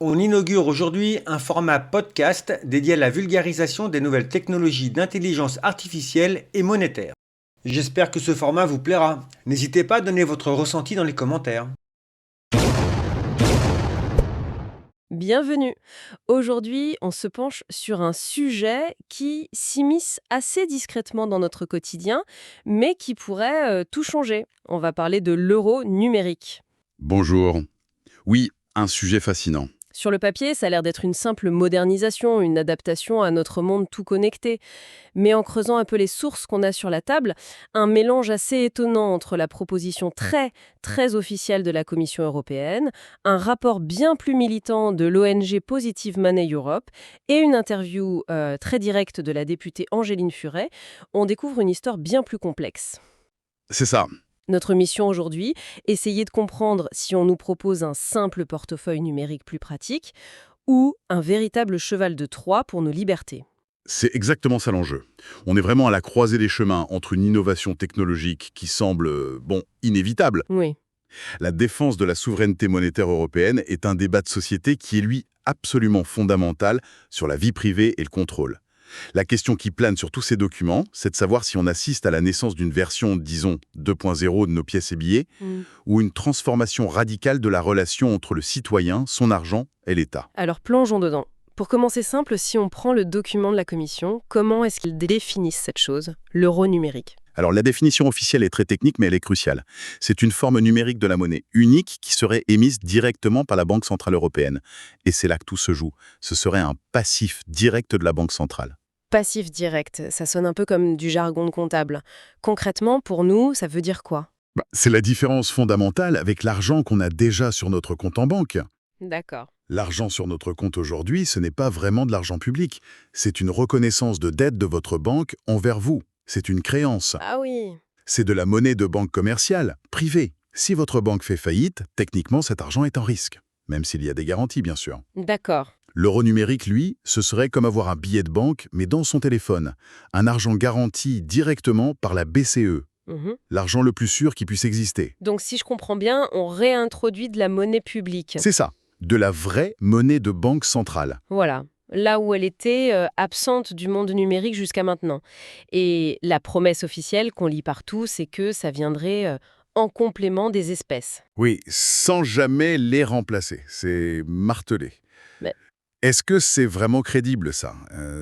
On inaugure aujourd'hui un format podcast dédié à la vulgarisation des nouvelles technologies d'intelligence artificielle et monétaire. J'espère que ce format vous plaira. N'hésitez pas à donner votre ressenti dans les commentaires. Bienvenue. Aujourd'hui, on se penche sur un sujet qui s'immisce assez discrètement dans notre quotidien, mais qui pourrait tout changer. On va parler de l'euro numérique. Bonjour. Oui, un sujet fascinant. Sur le papier, ça a l'air d'être une simple modernisation, une adaptation à notre monde tout connecté. Mais en creusant un peu les sources qu'on a sur la table, un mélange assez étonnant entre la proposition très officielle de la Commission européenne, un rapport bien plus militant de l'ONG Positive Money Europe et une interview très directe de la députée Angéline Furet, on découvre une histoire bien plus complexe. C'est ça. Notre mission aujourd'hui, essayer de comprendre si on nous propose un simple portefeuille numérique plus pratique ou un véritable cheval de Troie pour nos libertés. C'est exactement ça l'enjeu. On est vraiment à la croisée des chemins entre une innovation technologique qui semble, inévitable. Oui. La défense de la souveraineté monétaire européenne est un débat de société qui est, lui, absolument fondamental sur la vie privée et le contrôle. La question qui plane sur tous ces documents, c'est de savoir si on assiste à la naissance d'une version, disons, 2.0 de nos pièces et billets, ou une transformation radicale de la relation entre le citoyen, son argent et l'État. Alors plongeons dedans. Pour commencer simple, si on prend le document de la Commission, comment est-ce qu'ils définissent cette chose, l'euro numérique ? Alors la définition officielle est très technique, mais elle est cruciale. C'est une forme numérique de la monnaie unique qui serait émise directement par la Banque centrale européenne. Et c'est là que tout se joue. Ce serait un passif direct de la Banque centrale. Passif direct, ça sonne un peu comme du jargon de comptable. Concrètement, pour nous, ça veut dire quoi ? C'est la différence fondamentale avec l'argent qu'on a déjà sur notre compte en banque. D'accord. L'argent sur notre compte aujourd'hui, ce n'est pas vraiment de l'argent public. C'est une reconnaissance de dette de votre banque envers vous. C'est une créance. Ah oui. C'est de la monnaie de banque commerciale, privée. Si votre banque fait faillite, techniquement, cet argent est en risque. Même s'il y a des garanties, bien sûr. D'accord. L'euro numérique, lui, ce serait comme avoir un billet de banque, mais dans son téléphone. Un argent garanti directement par la BCE. L'argent le plus sûr qui puisse exister. Donc si je comprends bien, on réintroduit de la monnaie publique. C'est ça. De la vraie monnaie de banque centrale. Voilà. Là où elle était absente du monde numérique jusqu'à maintenant. Et la promesse officielle qu'on lit partout, c'est que ça viendrait en complément des espèces. Oui, sans jamais les remplacer. C'est martelé. Mais- Est-ce que c'est vraiment crédible, ça,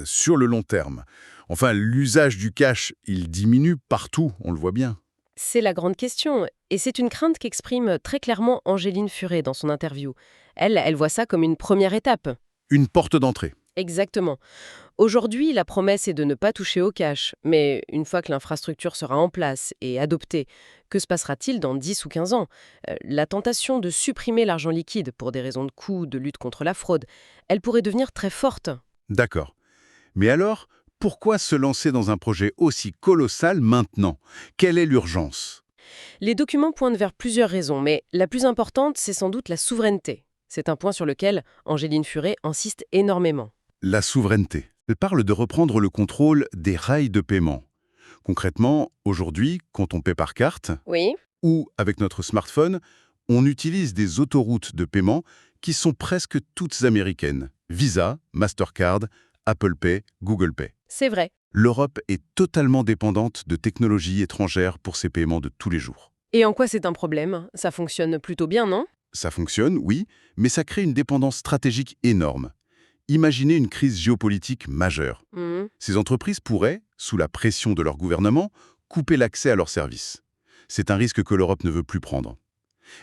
sur le long terme? Enfin, l'usage du cash, il diminue partout, on le voit bien. C'est la grande question. Et c'est une crainte qu'exprime très clairement Angéline Furet dans son interview. Elle voit ça comme une première étape. Une porte d'entrée. Exactement. Aujourd'hui, la promesse est de ne pas toucher au cash. Mais une fois que l'infrastructure sera en place et adoptée, que se passera-t-il dans 10 ou 15 ans ? La tentation de supprimer l'argent liquide pour des raisons de coût, de lutte contre la fraude, elle pourrait devenir très forte. D'accord. Mais alors, pourquoi se lancer dans un projet aussi colossal maintenant? Quelle est l'urgence? Les documents pointent vers plusieurs raisons, mais la plus importante, c'est sans doute la souveraineté. C'est un point sur lequel Angéline Furet insiste énormément. La souveraineté. Elle parle de reprendre le contrôle des rails de paiement. Concrètement, aujourd'hui, quand on paie par carte, Oui. ou avec notre smartphone, on utilise des autoroutes de paiement qui sont presque toutes américaines. Visa, Mastercard, Apple Pay, Google Pay. C'est vrai. L'Europe est totalement dépendante de technologies étrangères pour ses paiements de tous les jours. Et en quoi c'est un problème ? Ça fonctionne plutôt bien, non ? Ça fonctionne, oui, mais ça crée une dépendance stratégique énorme. Imaginez une crise géopolitique majeure. Ces entreprises pourraient, sous la pression de leur gouvernement, couper l'accès à leurs services. C'est un risque que l'Europe ne veut plus prendre.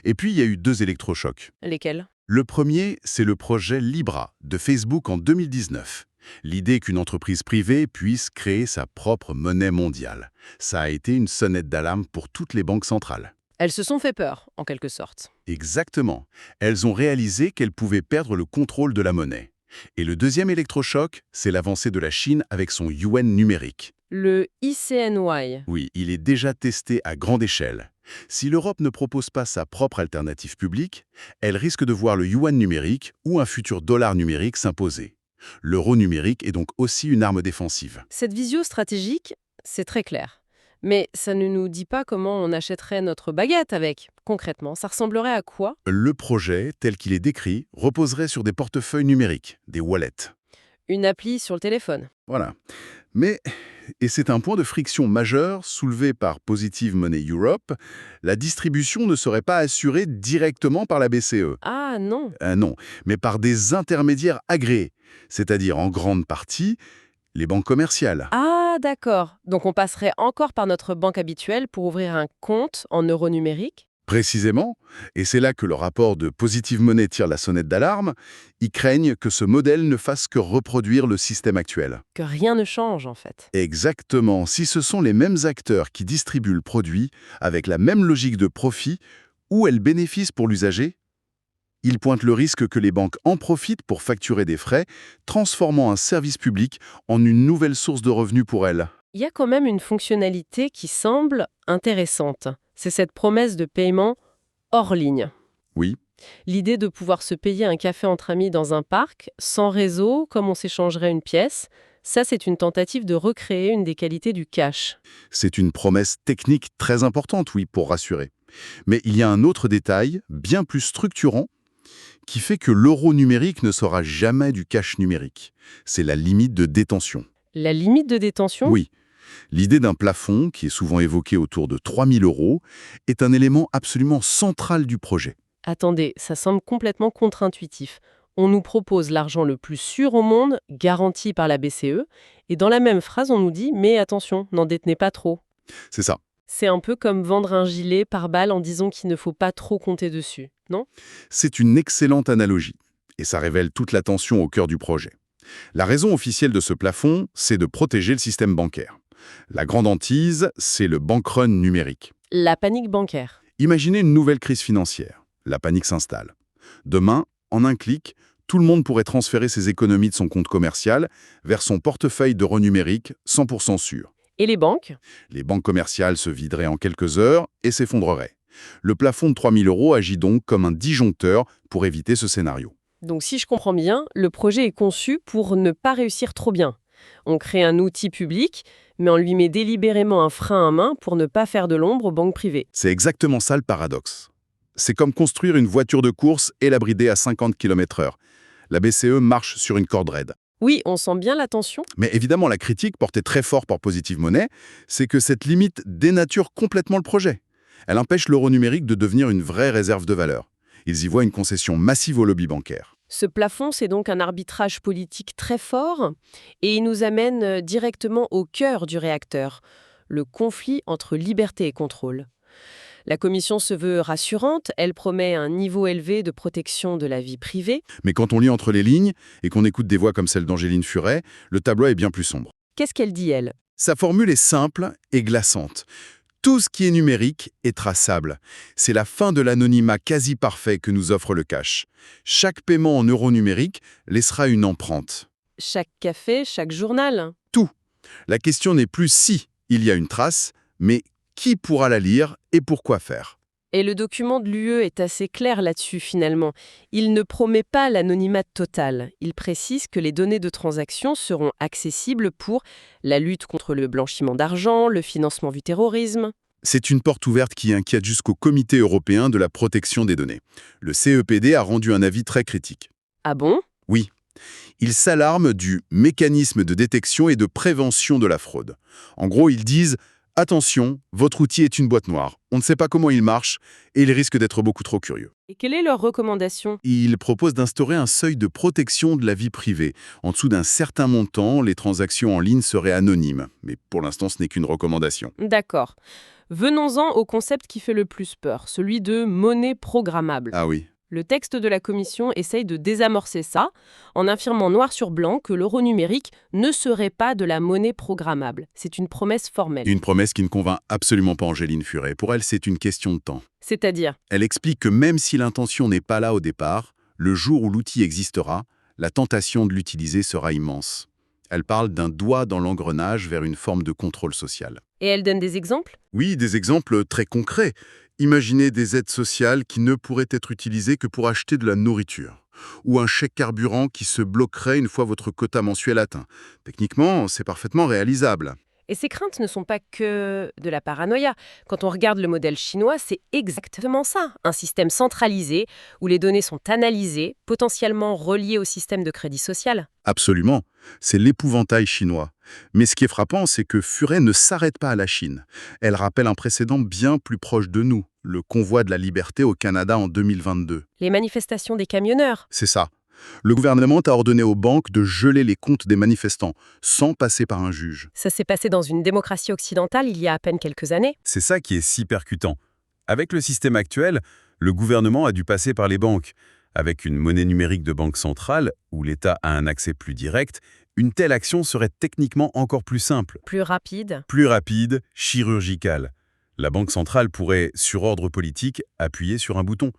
Et puis, il y a eu 2 électrochocs. Lesquels ? Le premier, c'est le projet Libra de Facebook en 2019. L'idée qu'une entreprise privée puisse créer sa propre monnaie mondiale. Ça a été une sonnette d'alarme pour toutes les banques centrales. Elles se sont fait peur, en quelque sorte. Exactement. Elles ont réalisé qu'elles pouvaient perdre le contrôle de la monnaie. Et le deuxième électrochoc, c'est l'avancée de la Chine avec son yuan numérique. Le ICNY. Oui, il est déjà testé à grande échelle. Si l'Europe ne propose pas sa propre alternative publique, elle risque de voir le yuan numérique ou un futur dollar numérique s'imposer. L'euro numérique est donc aussi une arme défensive. Cette visio stratégique, c'est très clair. Mais ça ne nous dit pas comment on achèterait notre baguette avec. concrètement, ça ressemblerait à quoi? Le projet, tel qu'il est décrit, reposerait sur des portefeuilles numériques, des wallets. Une appli sur le téléphone. Voilà. Mais, et c'est un point de friction majeur soulevé par Positive Money Europe, la distribution ne serait pas assurée directement par la BCE. Ah non. Non, mais par des intermédiaires agréés, c'est-à-dire en grande partie les banques commerciales. Ah d'accord. Donc on passerait encore par notre banque habituelle pour ouvrir un compte en euros numériques? Précisément, et c'est là que le rapport de Positive Money tire la sonnette d'alarme, ils craignent que ce modèle ne fasse que reproduire le système actuel. Que rien ne change en fait. Exactement, si ce sont les mêmes acteurs qui distribuent le produit, avec la même logique de profit, où est le bénéfice pour l'usager? Ils pointent le risque que les banques en profitent pour facturer des frais, transformant un service public en une nouvelle source de revenus pour elles. Il y a quand même une fonctionnalité qui semble intéressante. C'est cette promesse de paiement hors ligne. Oui, L'idée de pouvoir se payer un café entre amis dans un parc, sans réseau, comme on s'échangerait une pièce, ça c'est une tentative de recréer une des qualités du cash. c'est une promesse technique très importante, oui, pour rassurer. Mais il y a un autre détail, bien plus structurant, qui fait que l'euro numérique ne sera jamais du cash numérique. C'est la limite de détention. La limite de détention? Oui, l'idée d'un plafond, qui est souvent évoqué autour de 3 000 €, est un élément absolument central du projet. Attendez, ça semble complètement contre-intuitif. On nous propose l'argent le plus sûr au monde, garanti par la BCE, et dans la même phrase on nous dit « mais attention, n'en détenez pas trop ». C'est ça. C'est un peu comme vendre un gilet par balle en disant qu'il ne faut pas trop compter dessus, non? C'est une excellente analogie, et ça révèle toute la tension au cœur du projet. La raison officielle de ce plafond, c'est de protéger le système bancaire. La grande hantise, c'est le bank run numérique. La panique bancaire. Imaginez une nouvelle crise financière. La panique s'installe. Demain, en un clic, tout le monde pourrait transférer ses économies de son compte commercial vers son portefeuille d'euros numériques 100% sûr. Et les banques? Les banques commerciales se videraient en quelques heures et s'effondreraient. Le plafond de 3 000 € agit donc comme un disjoncteur pour éviter ce scénario. Donc si je comprends bien, le projet est conçu pour ne pas réussir trop bien. On crée un outil public, mais on lui met délibérément un frein à main pour ne pas faire de l'ombre aux banques privées. C'est exactement ça le paradoxe. C'est comme construire une voiture de course et la brider à 50 km/h. La BCE marche sur une corde raide. Oui, on sent bien la tension. Mais évidemment, la critique portée très fort par Positive Money, c'est que cette limite dénature complètement le projet. Elle empêche l'euro numérique de devenir une vraie réserve de valeur. Ils y voient une concession massive au lobby bancaire. Ce plafond, c'est donc un arbitrage politique très fort et il nous amène directement au cœur du réacteur, le conflit entre liberté et contrôle. La Commission se veut rassurante, elle promet un niveau élevé de protection de la vie privée. Mais quand on lit entre les lignes et qu'on écoute des voix comme celle d'Angéline Furet, le tableau est bien plus sombre. Qu'est-ce qu'elle dit, elle? Sa formule est simple et glaçante. Tout ce qui est numérique est traçable. C'est la fin de l'anonymat quasi parfait que nous offre le cash. Chaque paiement en euros numériques laissera une empreinte. Chaque café, chaque journal. Tout. La question n'est plus si il y a une trace, mais qui pourra la lire et pourquoi faire. Et le document de l'UE est assez clair là-dessus finalement. Il ne promet pas l'anonymat total. Il précise que les données de transaction seront accessibles pour la lutte contre le blanchiment d'argent, le financement du terrorisme. C'est une porte ouverte qui inquiète jusqu'au Comité européen de la protection des données. Le CEPD a rendu un avis très critique. Ah bon? Oui. Ils s'alarment du mécanisme de détection et de prévention de la fraude. En gros, ils disent « Attention, votre outil est une boîte noire. On ne sait pas comment il marche et il risque d'être beaucoup trop curieux. » Et quelle est leur recommandation? Ils proposent d'instaurer un seuil de protection de la vie privée. En dessous d'un certain montant, les transactions en ligne seraient anonymes. Mais pour l'instant, ce n'est qu'une recommandation. D'accord. Venons-en au concept qui fait le plus peur, celui de monnaie programmable. Ah oui. Le texte de la Commission essaye de désamorcer ça en affirmant noir sur blanc que l'euro numérique ne serait pas de la monnaie programmable. C'est une promesse formelle. Une promesse qui ne convainc absolument pas Angéline Furet. Pour elle, c'est une question de temps. C'est-à-dire? Elle explique que même si l'intention n'est pas là au départ, le jour où l'outil existera, la tentation de l'utiliser sera immense. Elle parle d'un doigt dans l'engrenage vers une forme de contrôle social. Et elle donne des exemples? Oui, des exemples très concrets. Imaginez des aides sociales qui ne pourraient être utilisées que pour acheter de la nourriture. Ou un chèque carburant qui se bloquerait une fois votre quota mensuel atteint. Techniquement, c'est parfaitement réalisable. Et ces craintes ne sont pas que de la paranoïa. Quand on regarde le modèle chinois, c'est exactement ça. Un système centralisé où les données sont analysées, potentiellement reliées au système de crédit social. Absolument, c'est l'épouvantail chinois. Mais ce qui est frappant, c'est que Furet ne s'arrête pas à la Chine. Elle rappelle un précédent bien plus proche de nous, le convoi de la liberté au Canada en 2022. Les manifestations des camionneurs. C'est ça. Le gouvernement a ordonné aux banques de geler les comptes des manifestants, sans passer par un juge. Ça s'est passé dans une démocratie occidentale il y a à peine quelques années. C'est ça qui est si percutant. Avec le système actuel, le gouvernement a dû passer par les banques. Avec une monnaie numérique de banque centrale, où l'État a un accès plus direct, une telle action serait techniquement encore plus simple, Plus rapide. plus rapide, chirurgicale. La banque centrale pourrait, sur ordre politique, appuyer sur un bouton.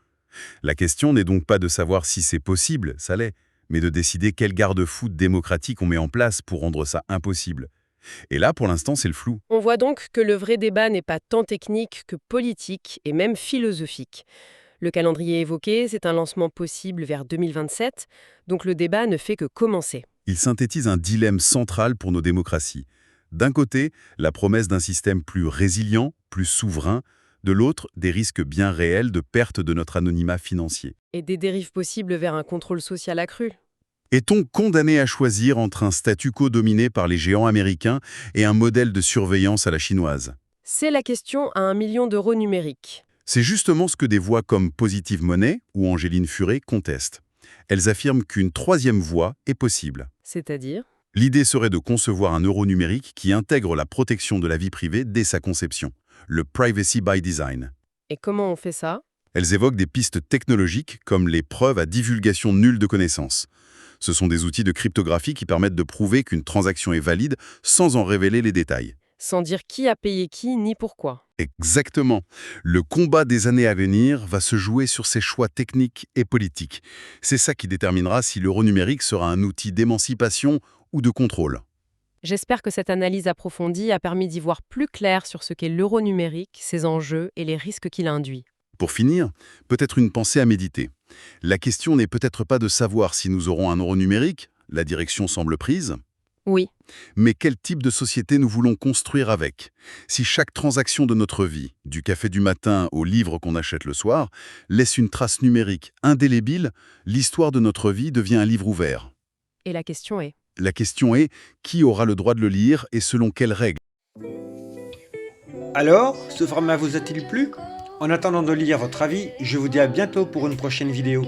La question n'est donc pas de savoir si c'est possible, ça l'est, mais de décider quel garde-fou démocratique on met en place pour rendre ça impossible. Et là, pour l'instant, c'est le flou. On voit donc que le vrai débat n'est pas tant technique que politique et même philosophique. Le calendrier évoqué, c'est un lancement possible vers 2027, donc le débat ne fait que commencer. Il synthétise un dilemme central pour nos démocraties. D'un côté, la promesse d'un système plus résilient, plus souverain, de l'autre, des risques bien réels de perte de notre anonymat financier. Et des dérives possibles vers un contrôle social accru. Est-on condamné à choisir entre un statu quo dominé par les géants américains et un modèle de surveillance à la chinoise? C'est la question à 1 million d'euros numériques. C'est justement ce que des voix comme Positive Money ou Angéline Furet contestent. Elles affirment qu'une troisième voie est possible. C'est-à-dire? L'idée serait de concevoir un euro numérique qui intègre la protection de la vie privée dès sa conception, le Privacy by Design. Et comment on fait ça? Elles évoquent des pistes technologiques comme les preuves à divulgation nulle de connaissances. Ce sont des outils de cryptographie qui permettent de prouver qu'une transaction est valide sans en révéler les détails. Sans dire qui a payé qui ni pourquoi. Exactement. Le combat des années à venir va se jouer sur ces choix techniques et politiques. C'est ça qui déterminera si l'euro numérique sera un outil d'émancipation ou de contrôle. J'espère que cette analyse approfondie a permis d'y voir plus clair sur ce qu'est l'euro numérique, ses enjeux et les risques qu'il induit. Pour finir, peut-être une pensée à méditer. La question n'est peut-être pas de savoir si nous aurons un euro numérique, la direction semble prise, Oui, mais quel type de société nous voulons construire avec. Si chaque transaction de notre vie, du café du matin au livre qu'on achète le soir, laisse une trace numérique indélébile, l'histoire de notre vie devient un livre ouvert. et la question est... La question est, qui aura le droit de le lire et selon quelles règles? Alors, ce format vous a-t-il plu? En attendant de lire votre avis, je vous dis à bientôt pour une prochaine vidéo.